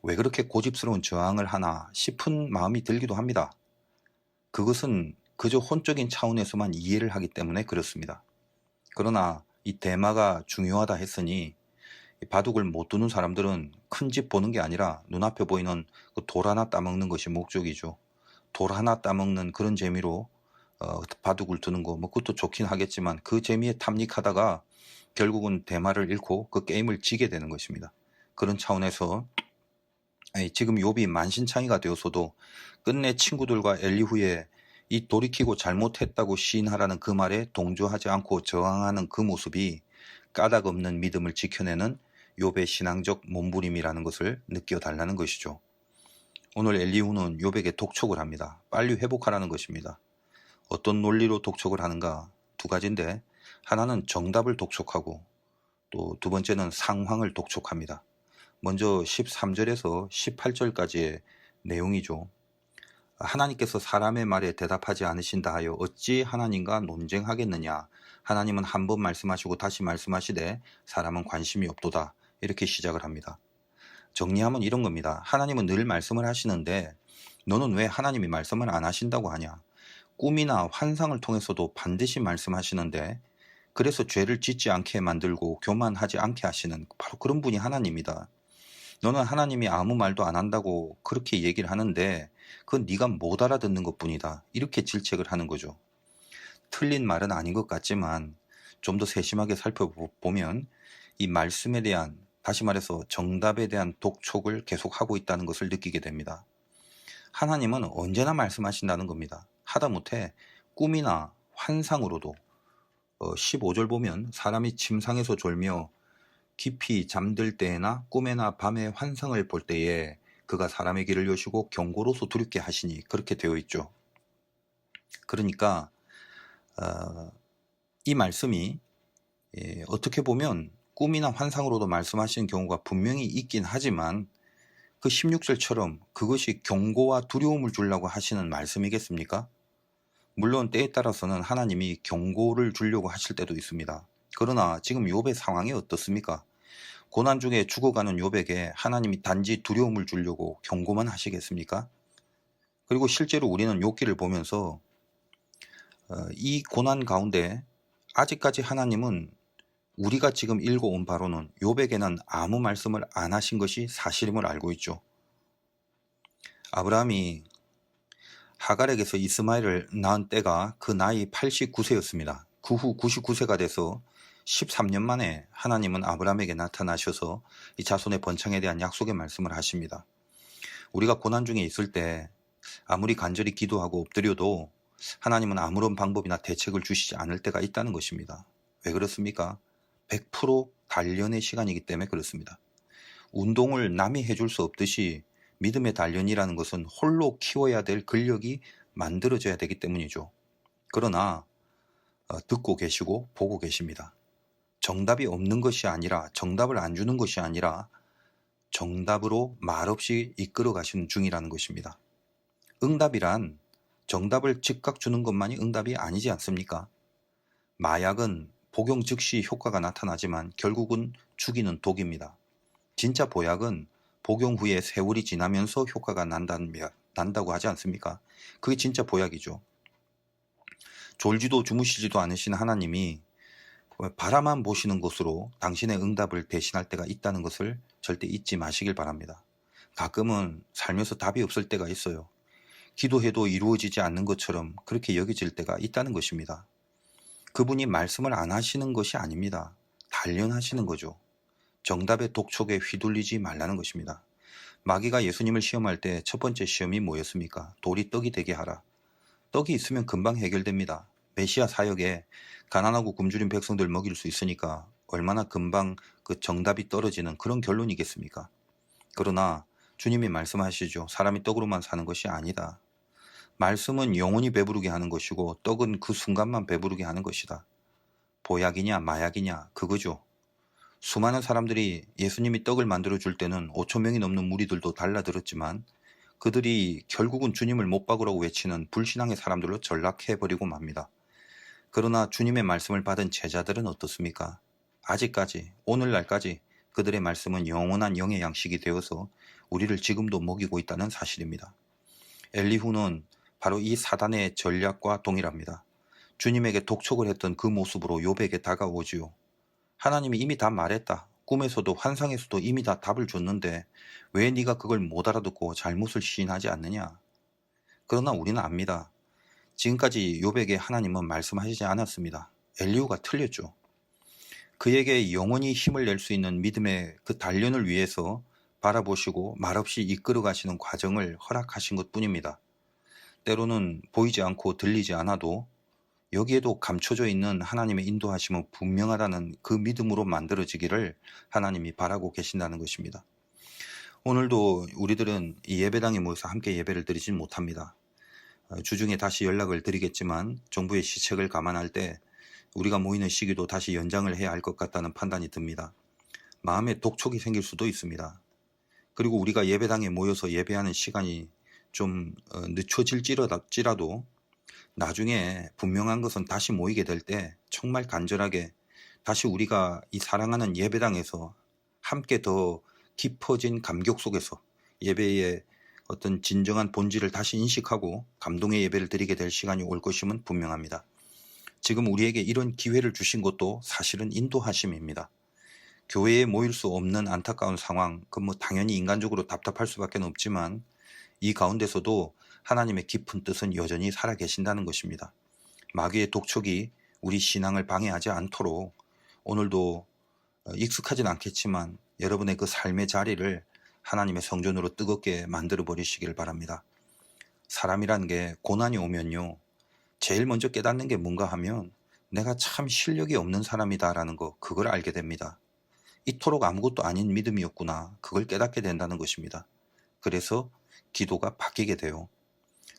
왜 그렇게 고집스러운 저항을 하나 싶은 마음이 들기도 합니다. 그것은 그저 혼적인 차원에서만 이해를 하기 때문에 그렇습니다. 그러나 이 대마가 중요하다 했으니 바둑을 못 두는 사람들은 큰 집 보는 게 아니라 눈앞에 보이는 그 돌 하나 따먹는 것이 목적이죠. 돌 하나 따먹는 그런 재미로 바둑을 두는 거, 뭐 그것도 좋긴 하겠지만 그 재미에 탐닉하다가 결국은 대마를 잃고 그 게임을 지게 되는 것입니다. 그런 차원에서 지금 욥이 만신창이가 되었어도 끝내 친구들과 엘리후에 이 돌이키고 잘못했다고 시인하라는 그 말에 동조하지 않고 저항하는 그 모습이 까닭 없는 믿음을 지켜내는 욥의 신앙적 몸부림이라는 것을 느껴달라는 것이죠. 오늘 엘리후는 욥에게 독촉을 합니다. 빨리 회복하라는 것입니다. 어떤 논리로 독촉을 하는가? 두 가지인데 하나는 정답을 독촉하고 또 두 번째는 상황을 독촉합니다. 먼저 13절에서 18절까지의 내용이죠. 하나님께서 사람의 말에 대답하지 않으신다 하여 어찌 하나님과 논쟁하겠느냐. 하나님은 한 번 말씀하시고 다시 말씀하시되 사람은 관심이 없도다. 이렇게 시작을 합니다. 정리하면 이런 겁니다. 하나님은 늘 말씀을 하시는데 너는 왜 하나님이 말씀을 안 하신다고 하냐. 꿈이나 환상을 통해서도 반드시 말씀하시는데 그래서 죄를 짓지 않게 만들고 교만하지 않게 하시는 바로 그런 분이 하나님이다. 너는 하나님이 아무 말도 안 한다고 그렇게 얘기를 하는데 그건 네가 못 알아듣는 것뿐이다. 이렇게 질책을 하는 거죠. 틀린 말은 아닌 것 같지만 좀 더 세심하게 살펴보면 이 말씀에 대한, 다시 말해서 정답에 대한 독촉을 계속하고 있다는 것을 느끼게 됩니다. 하나님은 언제나 말씀하신다는 겁니다. 하다못해 꿈이나 환상으로도 15절 보면 사람이 침상에서 졸며 깊이 잠들 때에나 꿈에나 밤에 환상을 볼 때에 그가 사람의 길을 여시고 경고로서 두렵게 하시니 그렇게 되어 있죠. 그러니까 이 말씀이 어떻게 보면 꿈이나 환상으로도 말씀하시는 경우가 분명히 있긴 하지만 그 16절처럼 그것이 경고와 두려움을 주려고 하시는 말씀이겠습니까? 물론 때에 따라서는 하나님이 경고를 주려고 하실 때도 있습니다. 그러나 지금 욥의 상황이 어떻습니까? 고난 중에 죽어가는 욥에게 하나님이 단지 두려움을 주려고 경고만 하시겠습니까? 그리고 실제로 우리는 욥기를 보면서 이 고난 가운데 아직까지 하나님은 우리가 지금 읽어온 바로는 욥에게는 아무 말씀을 안 하신 것이 사실임을 알고 있죠. 아브라함이 하갈에게서 이스마엘을 낳은 때가 그 나이 89세였습니다. 그 후 99세가 돼서 13년 만에 하나님은 아브라함에게 나타나셔서 이 자손의 번창에 대한 약속의 말씀을 하십니다. 우리가 고난 중에 있을 때 아무리 간절히 기도하고 엎드려도 하나님은 아무런 방법이나 대책을 주시지 않을 때가 있다는 것입니다. 왜 그렇습니까? 100% 단련의 시간이기 때문에 그렇습니다. 운동을 남이 해줄 수 없듯이 믿음의 단련이라는 것은 홀로 키워야 될 근력이 만들어져야 되기 때문이죠. 그러나 듣고 계시고 보고 계십니다. 정답이 없는 것이 아니라, 정답을 안 주는 것이 아니라 정답으로 말없이 이끌어 가시는 중이라는 것입니다. 응답이란 정답을 즉각 주는 것만이 응답이 아니지 않습니까? 마약은 복용 즉시 효과가 나타나지만 결국은 죽이는 독입니다. 진짜 보약은 복용 후에 세월이 지나면서 효과가 난다고 하지 않습니까? 그게 진짜 보약이죠. 졸지도 주무시지도 않으신 하나님이 바라만 보시는 것으로 당신의 응답을 대신할 때가 있다는 것을 절대 잊지 마시길 바랍니다. 가끔은 살면서 답이 없을 때가 있어요. 기도해도 이루어지지 않는 것처럼 그렇게 여겨질 때가 있다는 것입니다. 그분이 말씀을 안 하시는 것이 아닙니다. 단련하시는 거죠. 정답의 독촉에 휘둘리지 말라는 것입니다. 마귀가 예수님을 시험할 때 첫 번째 시험이 뭐였습니까? 돌이 떡이 되게 하라. 떡이 있으면 금방 해결됩니다. 메시아 사역에 가난하고 굶주린 백성들 먹일 수 있으니까 얼마나 금방 그 정답이 떨어지는 그런 결론이겠습니까? 그러나 주님이 말씀하시죠. 사람이 떡으로만 사는 것이 아니다. 말씀은 영원히 배부르게 하는 것이고 떡은 그 순간만 배부르게 하는 것이다. 보약이냐 마약이냐 그거죠. 수많은 사람들이 예수님이 떡을 만들어 줄 때는 5천 명이 넘는 무리들도 달라들었지만 그들이 결국은 주님을 못 박으라고 외치는 불신앙의 사람들로 전락해버리고 맙니다. 그러나 주님의 말씀을 받은 제자들은 어떻습니까? 아직까지 오늘날까지 그들의 말씀은 영원한 영의 양식이 되어서 우리를 지금도 먹이고 있다는 사실입니다. 엘리후는 바로 이 사단의 전략과 동일합니다. 주님에게 독촉을 했던 그 모습으로 욥에게 다가오지요. 하나님이 이미 다 말했다. 꿈에서도 환상에서도 이미 다 답을 줬는데 왜 네가 그걸 못 알아듣고 잘못을 시인하지 않느냐. 그러나 우리는 압니다. 지금까지 욥에게 하나님은 말씀하시지 않았습니다. 엘리후가 틀렸죠. 그에게 영원히 힘을 낼 수 있는 믿음의 그 단련을 위해서 바라보시고 말없이 이끌어 가시는 과정을 허락하신 것 뿐입니다. 때로는 보이지 않고 들리지 않아도 여기에도 감춰져 있는 하나님의 인도하심은 분명하다는 그 믿음으로 만들어지기를 하나님이 바라고 계신다는 것입니다. 오늘도 우리들은 이 예배당에 모여서 함께 예배를 드리진 못합니다. 주중에 다시 연락을 드리겠지만 정부의 시책을 감안할 때 우리가 모이는 시기도 다시 연장을 해야 할 것 같다는 판단이 듭니다. 마음에 독촉이 생길 수도 있습니다. 그리고 우리가 예배당에 모여서 예배하는 시간이 좀 늦춰질지라도 나중에 분명한 것은 다시 모이게 될 때 정말 간절하게 다시 우리가 이 사랑하는 예배당에서 함께 더 깊어진 감격 속에서 예배의 어떤 진정한 본질을 다시 인식하고 감동의 예배를 드리게 될 시간이 올 것임은 분명합니다. 지금 우리에게 이런 기회를 주신 것도 사실은 인도하심입니다. 교회에 모일 수 없는 안타까운 상황, 당연히 인간적으로 답답할 수밖에 없지만 이 가운데서도 하나님의 깊은 뜻은 여전히 살아계신다는 것입니다. 마귀의 독촉이 우리 신앙을 방해하지 않도록 오늘도 익숙하진 않겠지만 여러분의 그 삶의 자리를 하나님의 성전으로 뜨겁게 만들어 버리시기를 바랍니다. 사람이라는 게 고난이 오면요, 제일 먼저 깨닫는 게 뭔가 하면 내가 참 실력이 없는 사람이다라는 거, 그걸 알게 됩니다. 이토록 아무것도 아닌 믿음이었구나, 그걸 깨닫게 된다는 것입니다. 그래서 기도가 바뀌게 돼요.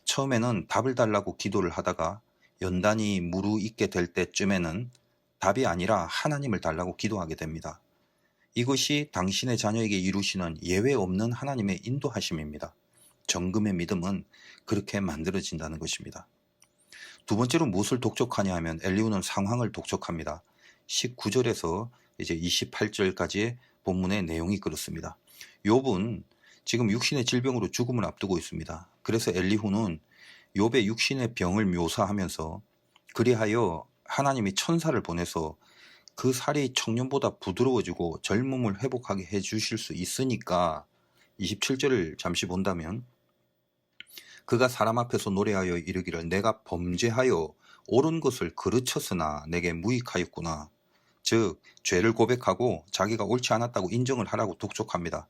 처음에는 답을 달라고 기도를 하다가 연단이 무르익게 될 때쯤에는 답이 아니라 하나님을 달라고 기도하게 됩니다. 이것이 당신의 자녀에게 이루시는 예외 없는 하나님의 인도하심입니다. 정금의 믿음은 그렇게 만들어진다는 것입니다. 두 번째로 무엇을 독촉하냐 하면 엘리후는 상황을 독촉합니다. 19절에서 이제 28절까지의 본문의 내용이 그렇습니다. 욥은 지금 육신의 질병으로 죽음을 앞두고 있습니다. 그래서 엘리후는 욥의 육신의 병을 묘사하면서 그리하여 하나님이 천사를 보내서 그 살이 청년보다 부드러워지고 젊음을 회복하게 해주실 수 있으니까 27절을 잠시 본다면 그가 사람 앞에서 노래하여 이르기를 내가 범죄하여 옳은 것을 그르쳤으나 내게 무익하였구나. 즉 죄를 고백하고 자기가 옳지 않았다고 인정을 하라고 독촉합니다.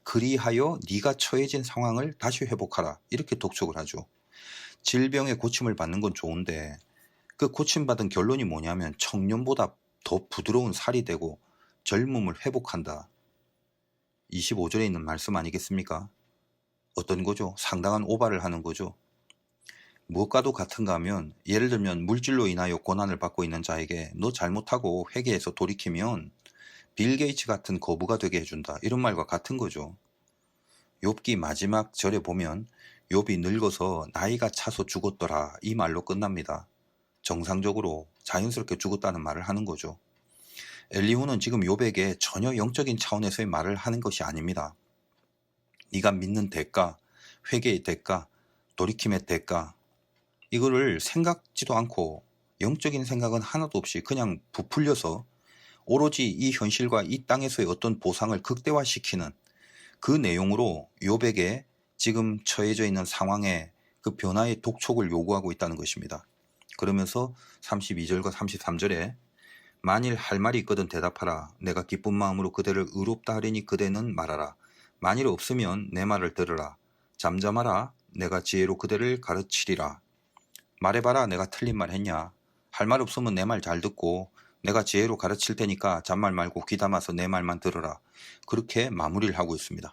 그리하여 네가 처해진 상황을 다시 회복하라, 이렇게 독촉을 하죠. 질병의 고침을 받는 건 좋은데 그 고침받은 결론이 뭐냐면 청년보다 더 부드러운 살이 되고 젊음을 회복한다. 25절에 있는 말씀 아니겠습니까? 어떤 거죠? 상당한 오바를 하는 거죠. 무엇과도 같은가 하면 예를 들면 물질로 인하여 고난을 받고 있는 자에게 너 잘못하고 회개해서 돌이키면 빌 게이츠 같은 거부가 되게 해준다, 이런 말과 같은 거죠. 욥기 마지막 절에 보면 욥이 늙어서 나이가 차서 죽었더라, 이 말로 끝납니다. 정상적으로 자연스럽게 죽었다는 말을 하는 거죠. 엘리후는 지금 욥에게 전혀 영적인 차원에서의 말을 하는 것이 아닙니다. 네가 믿는 대가, 회개의 대가, 돌이킴의 대가, 이거를 생각지도 않고 영적인 생각은 하나도 없이 그냥 부풀려서 오로지 이 현실과 이 땅에서의 어떤 보상을 극대화시키는 그 내용으로 욥에게 지금 처해져 있는 상황의 그 변화의 독촉을 요구하고 있다는 것입니다. 그러면서 32절과 33절에 만일 할 말이 있거든 대답하라. 내가 기쁜 마음으로 그대를 의롭다 하리니 그대는 말하라. 만일 없으면 내 말을 들으라. 잠잠하라. 내가 지혜로 그대를 가르치리라. 말해봐라. 내가 틀린 말 했냐. 할 말 없으면 내 말 잘 듣고 내가 지혜로 가르칠 테니까 잔말 말고 귀담아서 내 말만 들으라. 그렇게 마무리를 하고 있습니다.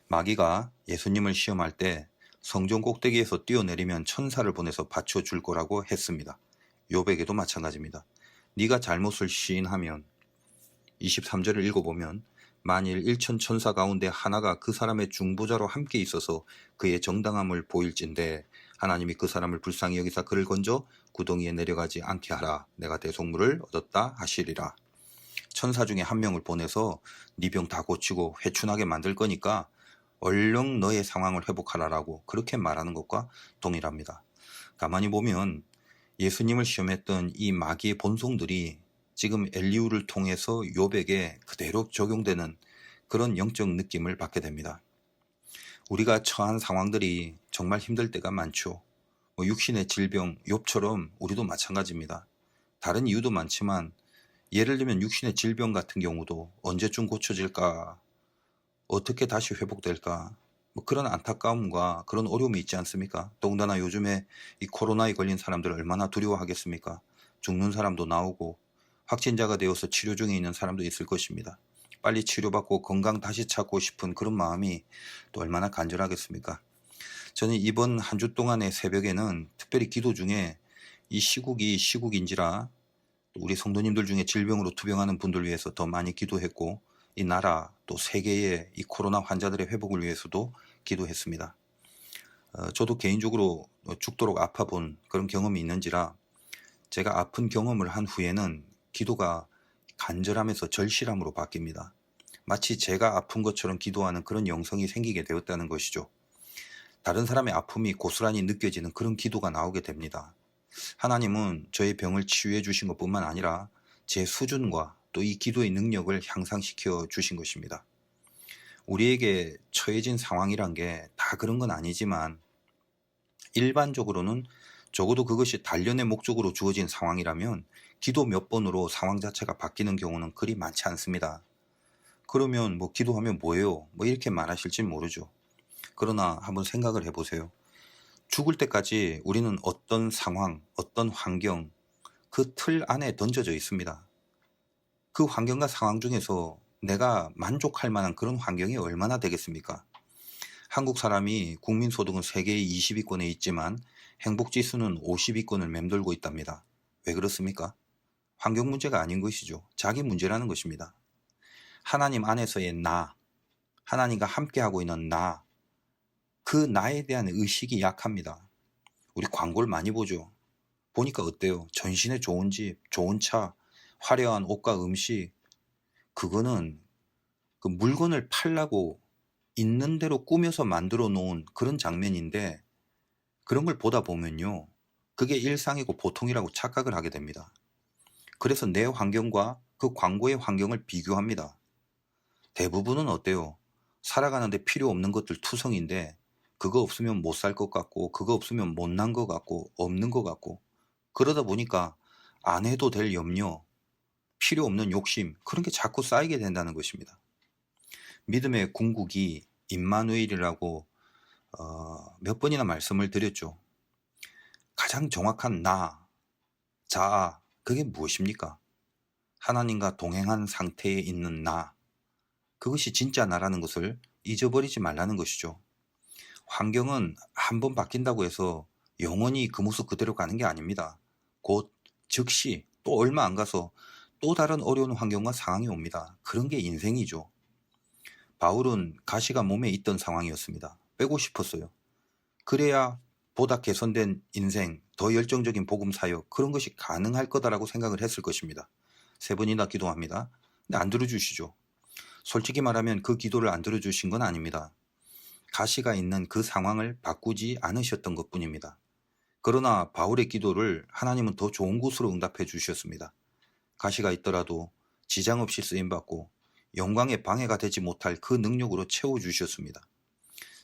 마귀가 예수님을 시험할 때 성전 꼭대기에서 뛰어내리면 천사를 보내서 받쳐줄 거라고 했습니다. 욥에게도 마찬가지입니다. 네가 잘못을 시인하면 23절을 읽어보면 만일 1천 천사 가운데 하나가 그 사람의 중보자로 함께 있어서 그의 정당함을 보일진대 하나님이 그 사람을 불쌍히 여기사 그를 건져 구덩이에 내려가지 않게 하라. 내가 대속물을 얻었다 하시리라. 천사 중에 한 명을 보내서 네 병 다 고치고 회춘하게 만들 거니까 얼른 너의 상황을 회복하라라고 그렇게 말하는 것과 동일합니다. 가만히 보면 예수님을 시험했던 이 마귀의 본성들이 지금 엘리후를 통해서 욥에게 그대로 적용되는 그런 영적 느낌을 받게 됩니다. 우리가 처한 상황들이 정말 힘들 때가 많죠. 육신의 질병, 욥처럼 우리도 마찬가지입니다. 다른 이유도 많지만 예를 들면 육신의 질병 같은 경우도 언제쯤 고쳐질까? 어떻게 다시 회복될까? 그런 안타까움과 그런 어려움이 있지 않습니까? 더군다나 요즘에 이 코로나에 걸린 사람들을 얼마나 두려워하겠습니까? 죽는 사람도 나오고 확진자가 되어서 치료 중에 있는 사람도 있을 것입니다. 빨리 치료받고 건강 다시 찾고 싶은 그런 마음이 또 얼마나 간절하겠습니까? 저는 이번 한 주 동안의 새벽에는 특별히 기도 중에 이 시국이 시국인지라 우리 성도님들 중에 질병으로 투병하는 분들 위해서 더 많이 기도했고 이 나라 또 세계의 이 코로나 환자들의 회복을 위해서도 기도했습니다. 저도 개인적으로 죽도록 아파본 그런 경험이 있는지라 제가 아픈 경험을 한 후에는 기도가 간절함에서 절실함으로 바뀝니다. 마치 제가 아픈 것처럼 기도하는 그런 영성이 생기게 되었다는 것이죠. 다른 사람의 아픔이 고스란히 느껴지는 그런 기도가 나오게 됩니다. 하나님은 저의 병을 치유해 주신 것뿐만 아니라 제 수준과 또 이 기도의 능력을 향상시켜 주신 것입니다. 우리에게 처해진 상황이란 게 다 그런 건 아니지만 일반적으로는 적어도 그것이 단련의 목적으로 주어진 상황이라면 기도 몇 번으로 상황 자체가 바뀌는 경우는 그리 많지 않습니다. 그러면 기도하면 뭐예요? 이렇게 말하실진 모르죠. 그러나 한번 생각을 해보세요. 죽을 때까지 우리는 어떤 상황, 어떤 환경, 그 틀 안에 던져져 있습니다. 그 환경과 상황 중에서 내가 만족할 만한 그런 환경이 얼마나 되겠습니까? 한국 사람이 국민소득은 세계의 20위권에 있지만 행복지수는 50위권을 맴돌고 있답니다. 왜 그렇습니까? 환경 문제가 아닌 것이죠. 자기 문제라는 것입니다. 하나님 안에서의 나, 하나님과 함께하고 있는 나, 그 나에 대한 의식이 약합니다. 우리 광고를 많이 보죠. 보니까 어때요? 전신에 좋은 집, 좋은 차, 화려한 옷과 음식, 그거는 그 물건을 팔라고 있는 대로 꾸며서 만들어 놓은 그런 장면인데 그런 걸 보다 보면요. 그게 일상이고 보통이라고 착각을 하게 됩니다. 그래서 내 환경과 그 광고의 환경을 비교합니다. 대부분은 어때요? 살아가는데 필요 없는 것들 투성인데 그거 없으면 못 살 것 같고 그거 없으면 못난 것 같고 없는 것 같고 그러다 보니까 안 해도 될 염려, 필요 없는 욕심 그런 게 자꾸 쌓이게 된다는 것입니다. 믿음의 궁극이 임마누엘이라고 몇 번이나 말씀을 드렸죠. 가장 정확한 나, 자아, 그게 무엇입니까? 하나님과 동행한 상태에 있는 나, 그것이 진짜 나라는 것을 잊어버리지 말라는 것이죠. 환경은 한번 바뀐다고 해서 영원히 그 모습 그대로 가는 게 아닙니다. 곧 즉시 또 얼마 안 가서 또 다른 어려운 환경과 상황이 옵니다. 그런 게 인생이죠. 바울은 가시가 몸에 있던 상황이었습니다. 빼고 싶었어요. 그래야 보다 개선된 인생, 더 열정적인 복음 사역 그런 것이 가능할 거다라고 생각을 했을 것입니다. 3번이나 기도합니다. 근데 안 들어주시죠. 솔직히 말하면 그 기도를 안 들어주신 건 아닙니다. 가시가 있는 그 상황을 바꾸지 않으셨던 것뿐입니다. 그러나 바울의 기도를 하나님은 더 좋은 곳으로 응답해 주셨습니다. 가시가 있더라도 지장 없이 쓰임받고 영광의 방해가 되지 못할 그 능력으로 채워주셨습니다.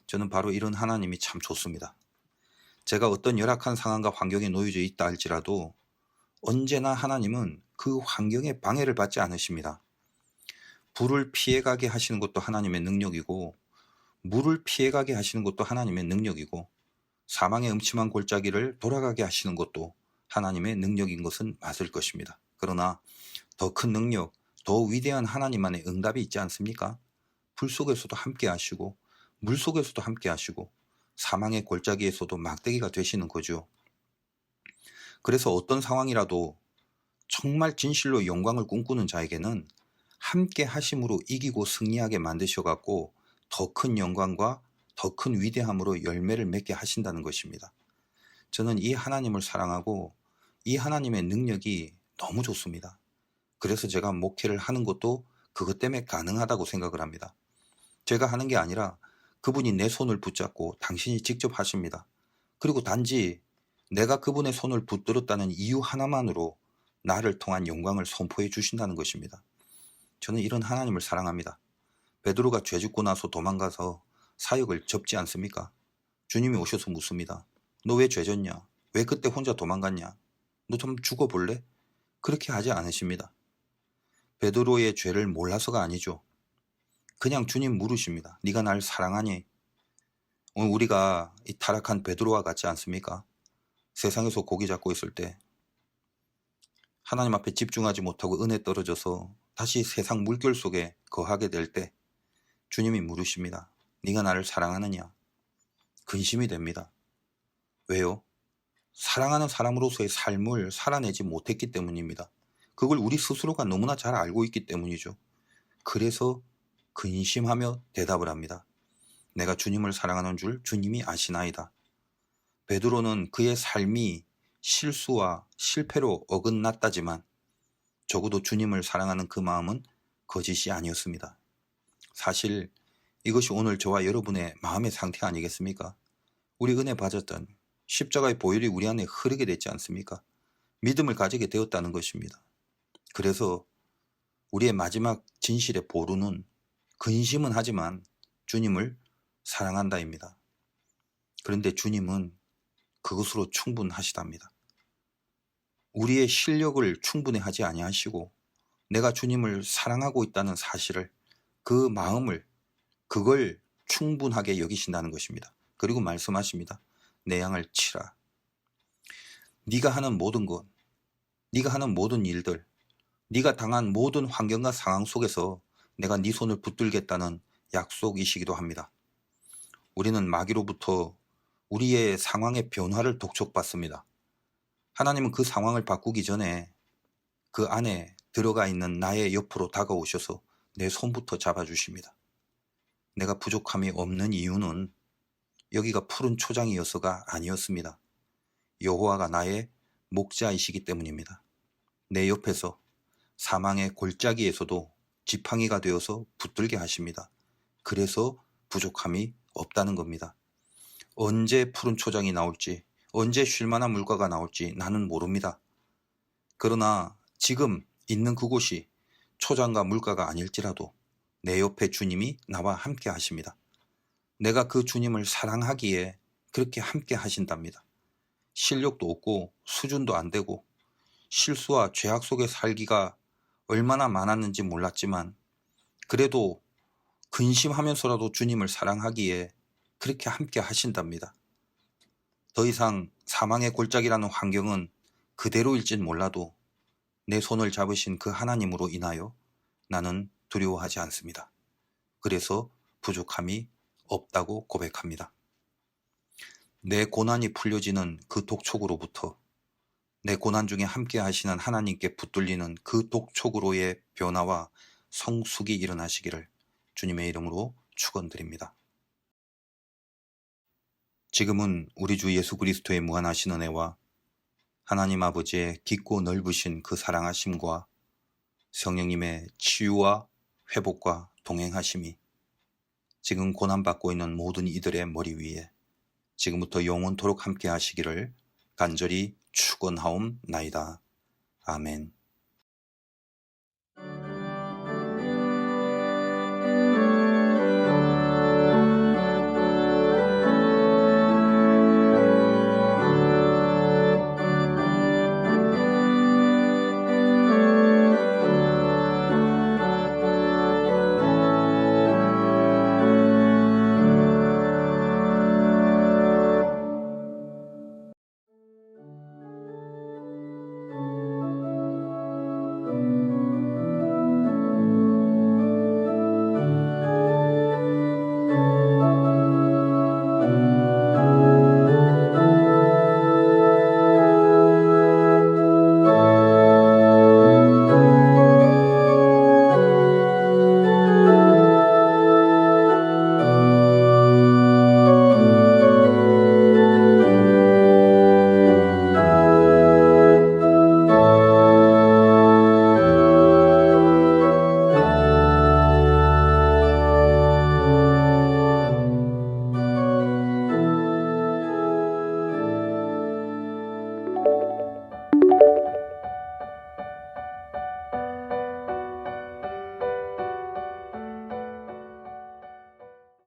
저는 바로 이런 하나님이 참 좋습니다. 제가 어떤 열악한 상황과 환경에 놓여져 있다 할지라도 언제나 하나님은 그 환경에 방해를 받지 않으십니다. 불을 피해가게 하시는 것도 하나님의 능력이고 물을 피해가게 하시는 것도 하나님의 능력이고 사망의 음침한 골짜기를 돌아가게 하시는 것도 하나님의 능력인 것은 맞을 것입니다. 그러나 더 큰 능력, 더 위대한 하나님만의 응답이 있지 않습니까? 불 속에서도 함께 하시고 물 속에서도 함께 하시고 사망의 골짜기에서도 막대기가 되시는 거죠. 그래서 어떤 상황이라도 정말 진실로 영광을 꿈꾸는 자에게는 함께 하심으로 이기고 승리하게 만드셔갖고 더 큰 영광과 더 큰 위대함으로 열매를 맺게 하신다는 것입니다. 저는 이 하나님을 사랑하고 이 하나님의 능력이 너무 좋습니다. 그래서 제가 목회를 하는 것도 그것 때문에 가능하다고 생각을 합니다. 제가 하는 게 아니라 그분이 내 손을 붙잡고 당신이 직접 하십니다. 그리고 단지 내가 그분의 손을 붙들었다는 이유 하나만으로 나를 통한 영광을 선포해 주신다는 것입니다. 저는 이런 하나님을 사랑합니다. 베드로가 죄 짓고 나서 도망가서 사역을 접지 않습니까? 주님이 오셔서 묻습니다. 너 왜 죄 졌냐? 왜 그때 혼자 도망갔냐? 너 좀 죽어볼래? 그렇게 하지 않으십니다. 베드로의 죄를 몰라서가 아니죠. 그냥 주님 물으십니다. 네가 날 사랑하니? 오늘 우리가 이 타락한 베드로와 같지 않습니까? 세상에서 고기 잡고 있을 때 하나님 앞에 집중하지 못하고 은혜 떨어져서 다시 세상 물결 속에 거하게 될 때 주님이 물으십니다. 네가 나를 사랑하느냐? 근심이 됩니다. 왜요? 사랑하는 사람으로서의 삶을 살아내지 못했기 때문입니다. 그걸 우리 스스로가 너무나 잘 알고 있기 때문이죠. 그래서 근심하며 대답을 합니다. 내가 주님을 사랑하는 줄 주님이 아시나이다. 베드로는 그의 삶이 실수와 실패로 어긋났다지만 적어도 주님을 사랑하는 그 마음은 거짓이 아니었습니다. 사실 이것이 오늘 저와 여러분의 마음의 상태 아니겠습니까? 우리 은혜 받았던 십자가의 보혈이 우리 안에 흐르게 됐지 않습니까? 믿음을 가지게 되었다는 것입니다. 그래서 우리의 마지막 진실의 보루는 근심은 하지만 주님을 사랑한다입니다. 그런데 주님은 그것으로 충분하시답니다. 우리의 실력을 충분히 하지 아니하시고 내가 주님을 사랑하고 있다는 사실을, 그 마음을, 그걸 충분하게 여기신다는 것입니다. 그리고 말씀하십니다. 내 양을 치라. 네가 하는 모든 것, 네가 하는 모든 일들, 네가 당한 모든 환경과 상황 속에서 내가 네 손을 붙들겠다는 약속이시기도 합니다. 우리는 마귀로부터 우리의 상황의 변화를 독촉받습니다. 하나님은 그 상황을 바꾸기 전에 그 안에 들어가 있는 나의 옆으로 다가오셔서 내 손부터 잡아주십니다. 내가 부족함이 없는 이유는 여기가 푸른 초장이어서가 아니었습니다. 여호와가 나의 목자이시기 때문입니다. 내 옆에서 사망의 골짜기에서도 지팡이가 되어서 붙들게 하십니다. 그래서 부족함이 없다는 겁니다. 언제 푸른 초장이 나올지, 언제 쉴만한 물가가 나올지 나는 모릅니다. 그러나 지금 있는 그곳이 초장과 물가가 아닐지라도 내 옆에 주님이 나와 함께 하십니다. 내가 그 주님을 사랑하기에 그렇게 함께 하신답니다. 실력도 없고 수준도 안 되고 실수와 죄악 속에 살기가 얼마나 많았는지 몰랐지만 그래도 근심하면서라도 주님을 사랑하기에 그렇게 함께 하신답니다. 더 이상 사망의 골짜기라는 환경은 그대로일진 몰라도 내 손을 잡으신 그 하나님으로 인하여 나는 두려워하지 않습니다. 그래서 부족함이 없다고 고백합니다. 내 고난이 풀려지는 그 독촉으로부터 내 고난 중에 함께 하시는 하나님께 붙들리는 그 독촉으로의 변화와 성숙이 일어나시기를 주님의 이름으로 축원드립니다. 지금은 우리 주 예수 그리스도의 무한하신 은혜와 하나님 아버지의 깊고 넓으신 그 사랑하심과 성령님의 치유와 회복과 동행하심이 지금 고난받고 있는 모든 이들의 머리 위에 지금부터 영원토록 함께 하시기를 간절히 축원하옵나이다. 아멘.